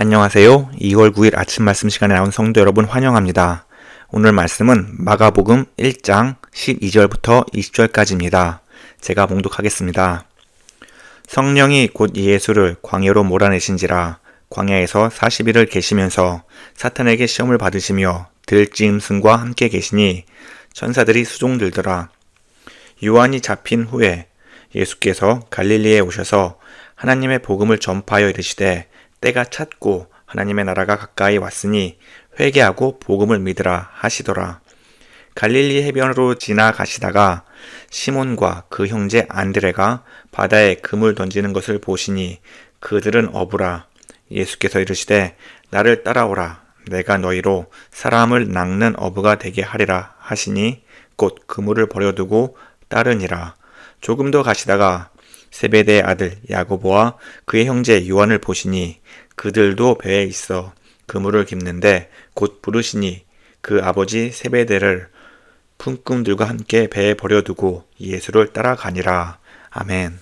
안녕하세요. 2월 9일 아침 말씀 시간에 나온 성도 여러분 환영합니다. 오늘 말씀은 마가복음 1장 12절부터 20절까지입니다. 제가 봉독하겠습니다. 성령이 곧 예수를 광야로 몰아내신지라 광야에서 40일을 계시면서 사탄에게 시험을 받으시며 들짐승과 함께 계시니 천사들이 수종들더라. 요한이 잡힌 후에 예수께서 갈릴리에 오셔서 하나님의 복음을 전파하여 이르시되 때가 찼고 하나님의 나라가 가까이 왔으니 회개하고 복음을 믿으라 하시더라. 갈릴리 해변으로 지나가시다가 시몬과 그 형제 안드레가 바다에 금을 던지는 것을 보시니 그들은 어부라. 예수께서 이르시되 나를 따라오라. 내가 너희로 사람을 낚는 어부가 되게 하리라 하시니 곧 그물을 버려두고 따르니라. 조금 더 가시다가 세베대의 아들 야고보와 그의 형제 요한을 보시니 그들도 배에 있어 그물을 깁는데 곧 부르시니 그 아버지 세베대를 품꾼들과 함께 배에 버려두고 예수를 따라가니라. 아멘.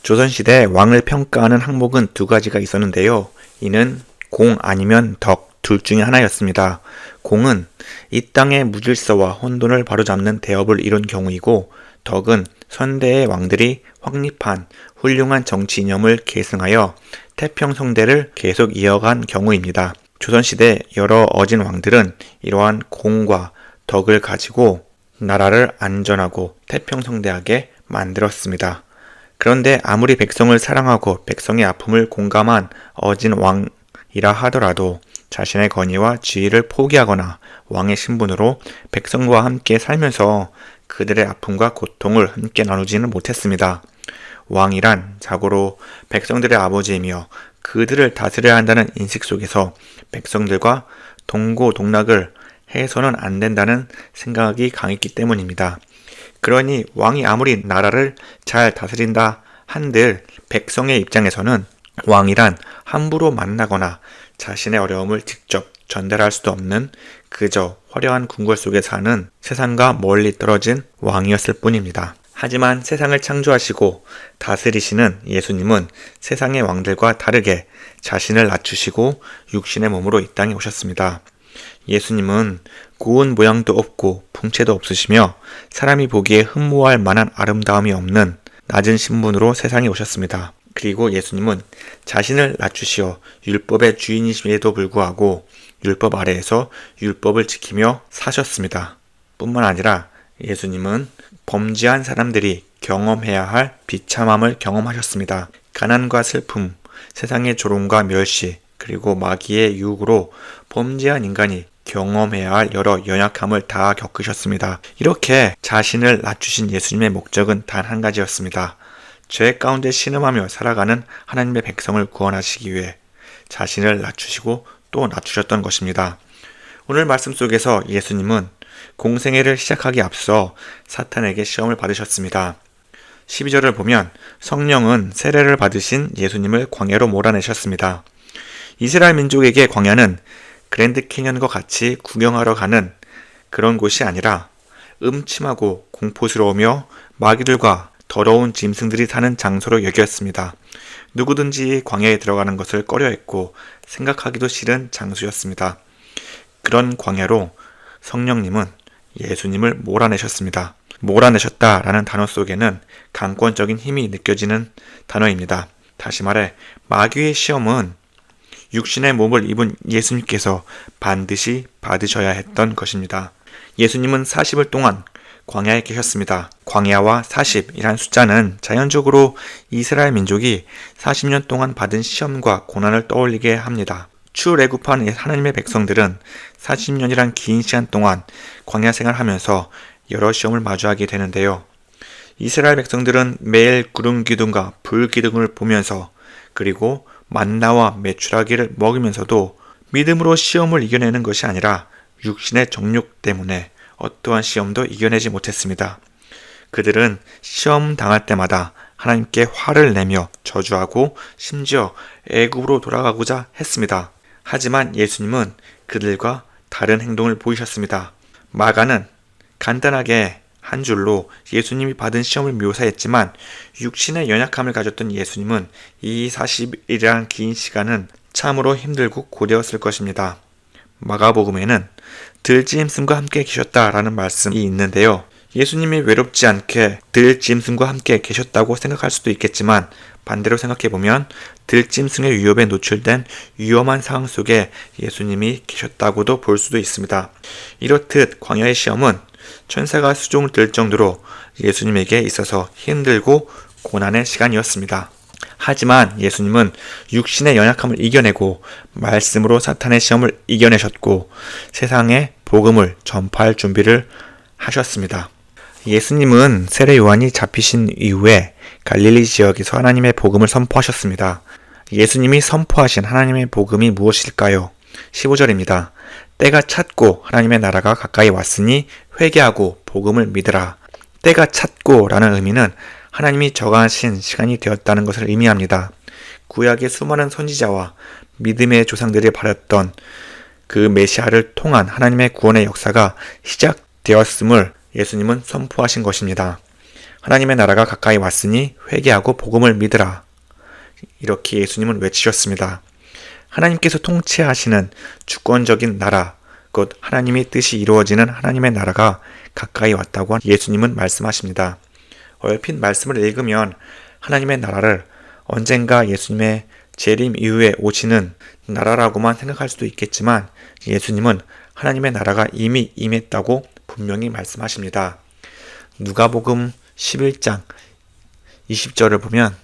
조선시대 왕을 평가하는 항목은 두 가지가 있었는데요. 이는 공 아니면 덕 둘 중에 하나였습니다. 공은 이 땅의 무질서와 혼돈을 바로잡는 대업을 이룬 경우이고 덕은 선대의 왕들이 확립한 훌륭한 정치 이념을 계승하여 태평성대를 계속 이어간 경우입니다. 조선시대 여러 어진 왕들은 이러한 공과 덕을 가지고 나라를 안전하고 태평성대하게 만들었습니다. 그런데 아무리 백성을 사랑하고 백성의 아픔을 공감한 어진 왕이라 하더라도 자신의 권위와 지위를 포기하거나 왕의 신분으로 백성과 함께 살면서 그들의 아픔과 고통을 함께 나누지는 못했습니다. 왕이란 자고로 백성들의 아버지이며 그들을 다스려야 한다는 인식 속에서 백성들과 동고동락을 해서는 안 된다는 생각이 강했기 때문입니다. 그러니 왕이 아무리 나라를 잘 다스린다 한들 백성의 입장에서는 왕이란 함부로 만나거나 자신의 어려움을 직접 전달할 수도 없는 그저 화려한 궁궐 속에 사는 세상과 멀리 떨어진 왕이었을 뿐입니다. 하지만 세상을 창조하시고 다스리시는 예수님은 세상의 왕들과 다르게 자신을 낮추시고 육신의 몸으로 이 땅에 오셨습니다. 예수님은 고운 모양도 없고 풍채도 없으시며 사람이 보기에 흠모할 만한 아름다움이 없는 낮은 신분으로 세상에 오셨습니다. 그리고 예수님은 자신을 낮추시어 율법의 주인이심에도 불구하고 율법 아래에서 율법을 지키며 사셨습니다. 뿐만 아니라 예수님은 범죄한 사람들이 경험해야 할 비참함을 경험하셨습니다. 가난과 슬픔, 세상의 조롱과 멸시, 그리고 마귀의 유혹으로 범죄한 인간이 경험해야 할 여러 연약함을 다 겪으셨습니다. 이렇게 자신을 낮추신 예수님의 목적은 단 한 가지였습니다. 죄 가운데 신음하며 살아가는 하나님의 백성을 구원하시기 위해 자신을 낮추시고 또 낮추셨던 것입니다. 오늘 말씀 속에서 예수님은 공생애를 시작하기 앞서 사탄에게 시험을 받으셨습니다. 12절을 보면 성령은 세례를 받으신 예수님을 광야로 몰아내셨습니다. 이스라엘 민족에게 광야는 그랜드 캐년과 같이 구경하러 가는 그런 곳이 아니라 음침하고 공포스러우며 마귀들과 더러운 짐승들이 사는 장소로 여겼습니다. 누구든지 광야에 들어가는 것을 꺼려했고 생각하기도 싫은 장소였습니다. 그런 광야로 성령님은 예수님을 몰아내셨습니다. 몰아내셨다라는 단어 속에는 강권적인 힘이 느껴지는 단어입니다. 다시 말해 마귀의 시험은 육신의 몸을 입은 예수님께서 반드시 받으셔야 했던 것입니다. 예수님은 40일 동안 광야에 계셨습니다. 광야와 40이란 숫자는 자연적으로 이스라엘 민족이 40년 동안 받은 시험과 고난을 떠올리게 합니다. 출애굽한 하나님의 백성들은 40년이란 긴 시간 동안 광야 생활하면서 여러 시험을 마주하게 되는데요. 이스라엘 백성들은 매일 구름 기둥과 불 기둥을 보면서 그리고 만나와 메추라기를 먹으면서도 믿음으로 시험을 이겨내는 것이 아니라 육신의 정욕 때문에 어떠한 시험도 이겨내지 못했습니다. 그들은 시험 당할 때마다 하나님께 화를 내며 저주하고 심지어 애굽으로 돌아가고자 했습니다. 하지만 예수님은 그들과 다른 행동을 보이셨습니다. 마가는 간단하게 한 줄로 예수님이 받은 시험을 묘사했지만 육신의 연약함을 가졌던 예수님은 이 40일이라는 긴 시간은 참으로 힘들고 고되었을 것입니다. 마가복음에는 들짐승과 함께 계셨다라는 말씀이 있는데요. 예수님이 외롭지 않게 들짐승과 함께 계셨다고 생각할 수도 있겠지만 반대로 생각해보면 들짐승의 위협에 노출된 위험한 상황 속에 예수님이 계셨다고도 볼 수도 있습니다. 이렇듯 광야의 시험은 천사가 수종을 들 정도로 예수님에게 있어서 힘들고 고난의 시간이었습니다. 하지만 예수님은 육신의 연약함을 이겨내고 말씀으로 사탄의 시험을 이겨내셨고 세상에 복음을 전파할 준비를 하셨습니다. 예수님은 세례 요한이 잡히신 이후에 갈릴리 지역에서 하나님의 복음을 선포하셨습니다. 예수님이 선포하신 하나님의 복음이 무엇일까요? 15절입니다. 때가 찼고 하나님의 나라가 가까이 왔으니 회개하고 복음을 믿으라. 때가 찼고 라는 의미는 하나님이 정하신 시간이 되었다는 것을 의미합니다. 구약의 수많은 선지자와 믿음의 조상들이 바랐던 그 메시아를 통한 하나님의 구원의 역사가 시작되었음을 예수님은 선포하신 것입니다. 하나님의 나라가 가까이 왔으니 회개하고 복음을 믿으라. 이렇게 예수님은 외치셨습니다. 하나님께서 통치하시는 주권적인 나라, 곧 하나님의 뜻이 이루어지는 하나님의 나라가 가까이 왔다고 예수님은 말씀하십니다. 얼핏 말씀을 읽으면 하나님의 나라를 언젠가 예수님의 재림 이후에 오시는 나라라고만 생각할 수도 있겠지만 예수님은 하나님의 나라가 이미 임했다고 분명히 말씀하십니다. 누가복음 11장 20절을 보면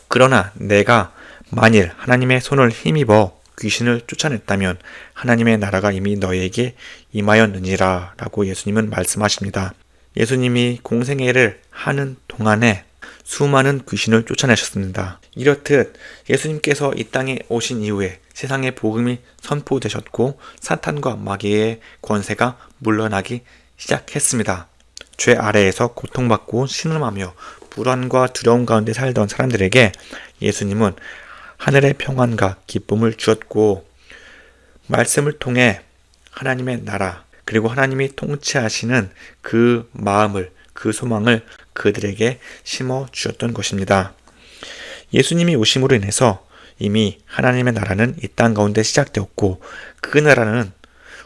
그러나 내가 만일 하나님의 손을 힘입어 귀신을 쫓아냈다면 하나님의 나라가 이미 너에게 임하였느니라 라고 예수님은 말씀하십니다. 예수님이 공생애를 하는 동안에 수많은 귀신을 쫓아내셨습니다. 이렇듯 예수님께서 이 땅에 오신 이후에 세상에 복음이 선포되셨고 사탄과 마귀의 권세가 물러나기 시작했습니다. 죄 아래에서 고통받고 신음하며 불안과 두려움 가운데 살던 사람들에게 예수님은 하늘의 평안과 기쁨을 주었고 말씀을 통해 하나님의 나라 그리고 하나님이 통치하시는 그 마음을 그 소망을 그들에게 심어 주셨던 것입니다. 예수님이 오심으로 인해서 이미 하나님의 나라는 이 땅 가운데 시작되었고 그 나라는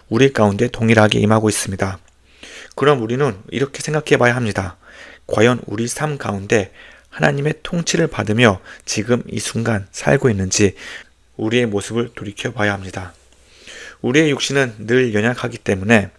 우리 가운데 동일하게 임하고 있습니다. 그럼 우리는 이렇게 생각해 봐야 합니다. 과연 우리 삶 가운데 하나님의 통치를 받으며 지금 이 순간 살고 있는지 우리의 모습을 돌이켜 봐야 합니다. 우리의 육신은 늘 연약하기 때문에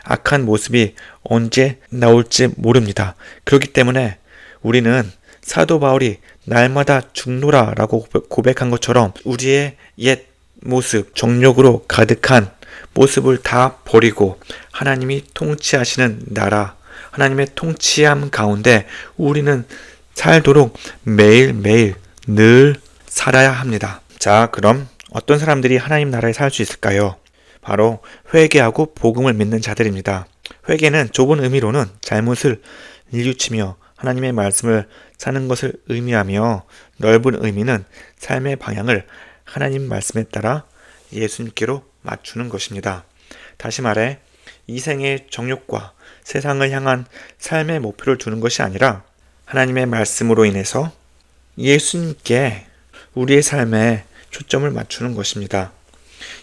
악한 모습이 언제 나올지 모릅니다. 그렇기 때문에 우리는 사도 바울이 날마다 죽노라 라고 고백한 것처럼 우리의 옛 모습, 정욕으로 가득한 모습을 다 버리고 하나님이 통치하시는 나라, 하나님의 통치함 가운데 우리는 살도록 매일매일 늘 살아야 합니다. 자, 그럼 어떤 사람들이 하나님 나라에 살 수 있을까요? 바로 회개하고 복음을 믿는 자들입니다. 회개는 좁은 의미로는 잘못을 뉘우치며 하나님의 말씀을 사는 것을 의미하며 넓은 의미는 삶의 방향을 하나님 말씀에 따라 예수님께로 맞추는 것입니다. 다시 말해 이 생의 정욕과 세상을 향한 삶의 목표를 두는 것이 아니라 하나님의 말씀으로 인해서 예수님께 우리의 삶에 초점을 맞추는 것입니다.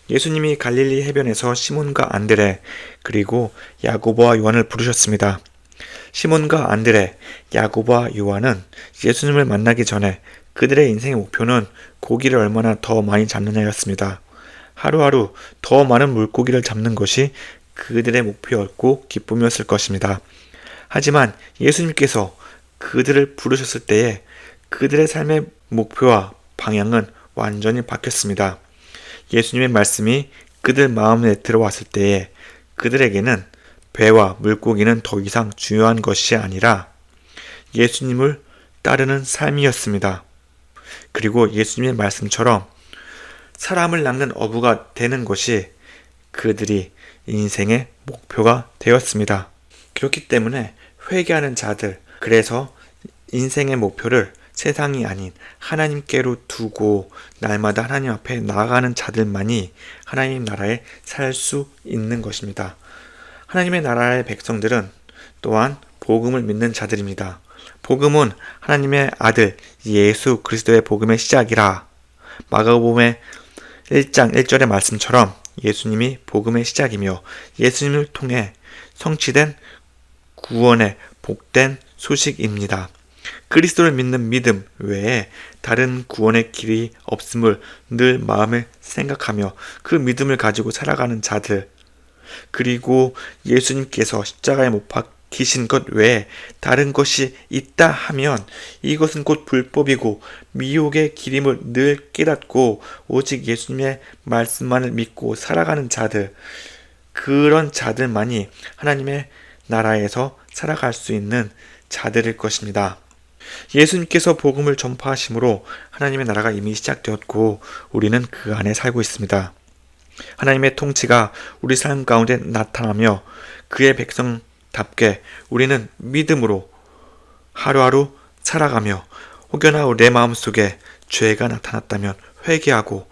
예수님이 갈릴리 해변에서 시몬과 안드레 그리고 야고보와 요한을 부르셨습니다. 시몬과 안드레, 야고보와 요한은 예수님을 만나기 전에 그들의 인생의 목표는 고기를 얼마나 더 많이 잡느냐였습니다. 하루하루 더 많은 물고기를 잡는 것이 그들의 목표였고 기쁨이었을 것입니다. 하지만 예수님께서 그들을 부르셨을 때에 그들의 삶의 목표와 방향은 완전히 바뀌었습니다. 예수님의 말씀이 그들 마음에 들어왔을 때에 그들에게는 배와 물고기는 더 이상 중요한 것이 아니라 예수님을 따르는 삶이었습니다. 그리고 예수님의 말씀처럼 사람을 낚는 어부가 되는 것이 그들이 인생의 목표가 되었습니다. 그렇기 때문에 회개하는 자들, 그래서 인생의 목표를 세상이 아닌 하나님께로 두고 날마다 하나님 앞에 나아가는 자들만이 하나님 나라에 살 수 있는 것입니다. 하나님의 나라의 백성들은 또한 복음을 믿는 자들입니다. 복음은 하나님의 아들 예수 그리스도의 복음의 시작이라 마가복음의 1장 1절의 말씀처럼 예수님이 복음의 시작이며 예수님을 통해 성취된 구원의 복된 소식입니다. 그리스도를 믿는 믿음 외에 다른 구원의 길이 없음을 늘 마음에 생각하며 그 믿음을 가지고 살아가는 자들, 그리고 예수님께서 십자가에 못 박히신 것 외에 다른 것이 있다 하면 이것은 곧 불법이고 미혹의 길임을 늘 깨닫고 오직 예수님의 말씀만을 믿고 살아가는 자들, 그런 자들만이 하나님의 나라에서 살아갈 수 있는 자들일 것입니다. 예수님께서 복음을 전파하심으로 하나님의 나라가 이미 시작되었고 우리는 그 안에 살고 있습니다. 하나님의 통치가 우리 삶 가운데 나타나며 그의 백성답게 우리는 믿음으로 하루하루 살아가며 혹여나 내 마음속에 죄가 나타났다면 회개하고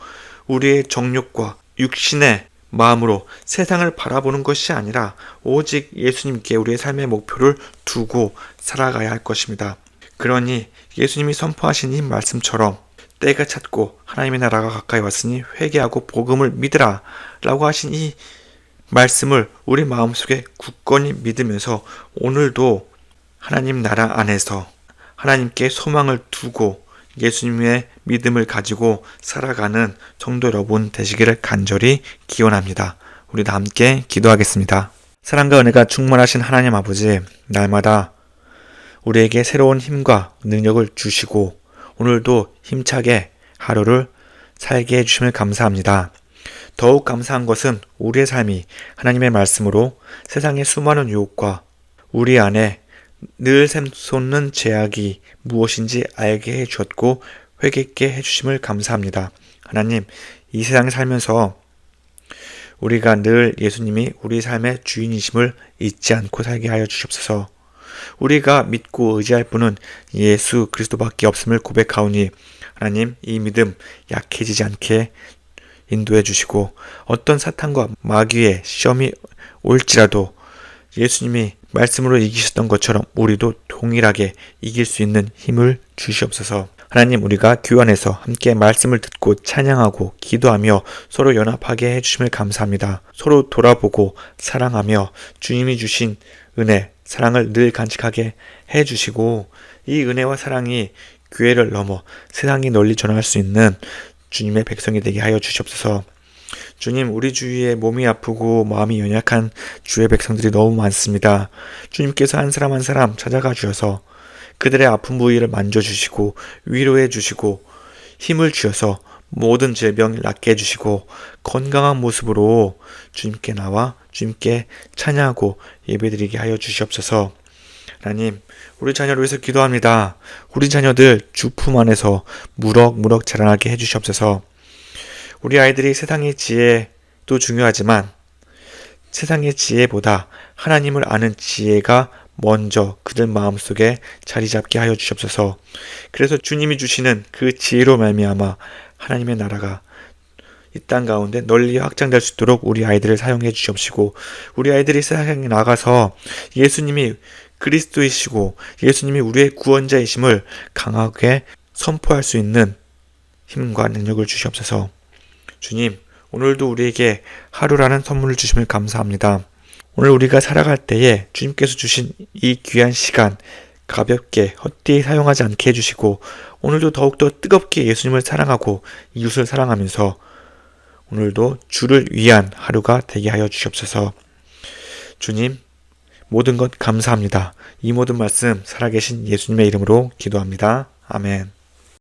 우리의 정욕과 육신의 마음으로 세상을 바라보는 것이 아니라 오직 예수님께 우리의 삶의 목표를 두고 살아가야 할 것입니다. 그러니 예수님이 선포하신 이 말씀처럼 때가 찼고 하나님의 나라가 가까이 왔으니 회개하고 복음을 믿으라 라고 하신 이 말씀을 우리 마음속에 굳건히 믿으면서 오늘도 하나님 나라 안에서 하나님께 소망을 두고 예수님의 믿음을 가지고 살아가는 성도 여러분 되시기를 간절히 기원합니다. 우리 다 함께 기도하겠습니다. 사랑과 은혜가 충만하신 하나님 아버지, 날마다 우리에게 새로운 힘과 능력을 주시고 오늘도 힘차게 하루를 살게 해주심을 감사합니다. 더욱 감사한 것은 우리의 삶이 하나님의 말씀으로 세상의 수많은 유혹과 우리 안에 늘 샘솟는 죄악이 무엇인지 알게 해주었고 회개케 해주심을 감사합니다. 하나님, 이 세상에 살면서 우리가 늘 예수님이 우리 삶의 주인이심을 잊지 않고 살게 하여 주시옵소서. 우리가 믿고 의지할 분은 예수 그리스도밖에 없음을 고백하오니 하나님, 이 믿음 약해지지 않게 인도해 주시고 어떤 사탄과 마귀의 시험이 올지라도 예수님이 말씀으로 이기셨던 것처럼 우리도 동일하게 이길 수 있는 힘을 주시옵소서. 하나님, 우리가 교회 안에서 함께 말씀을 듣고 찬양하고 기도하며 서로 연합하게 해주심을 감사합니다. 서로 돌아보고 사랑하며 주님이 주신 은혜, 사랑을 늘 간직하게 해주시고 이 은혜와 사랑이 교회를 넘어 세상이 널리 전할 수 있는 주님의 백성이 되게 하여 주시옵소서. 주님, 우리 주위에 몸이 아프고 마음이 연약한 주의 백성들이 너무 많습니다. 주님께서 한 사람 한 사람 찾아가 주셔서 그들의 아픈 부위를 만져주시고 위로해 주시고 힘을 주셔서 모든 질병을 낫게 해주시고 건강한 모습으로 주님께 나와 주님께 찬양하고 예배드리게 하여 주시옵소서. 하나님, 우리 자녀를 위해서 기도합니다. 우리 자녀들 주 품 안에서 무럭무럭 자라나게 해주시옵소서. 우리 아이들이 세상의 지혜도 중요하지만 세상의 지혜보다 하나님을 아는 지혜가 먼저 그들 마음속에 자리 잡게 하여 주시옵소서. 그래서 주님이 주시는 그 지혜로 말미암아 하나님의 나라가 이 땅 가운데 널리 확장될 수 있도록 우리 아이들을 사용해 주시옵시고 우리 아이들이 세상에 나가서 예수님이 그리스도이시고 예수님이 우리의 구원자이심을 강하게 선포할 수 있는 힘과 능력을 주시옵소서. 주님, 오늘도 우리에게 하루라는 선물을 주심을 감사합니다. 오늘 우리가 살아갈 때에 주님께서 주신 이 귀한 시간 가볍게 헛되이 사용하지 않게 해주시고 오늘도 더욱더 뜨겁게 예수님을 사랑하고 이웃을 사랑하면서 오늘도 주를 위한 하루가 되게 하여 주시옵소서. 주님, 모든 것 감사합니다. 이 모든 말씀 살아계신 예수님의 이름으로 기도합니다. 아멘.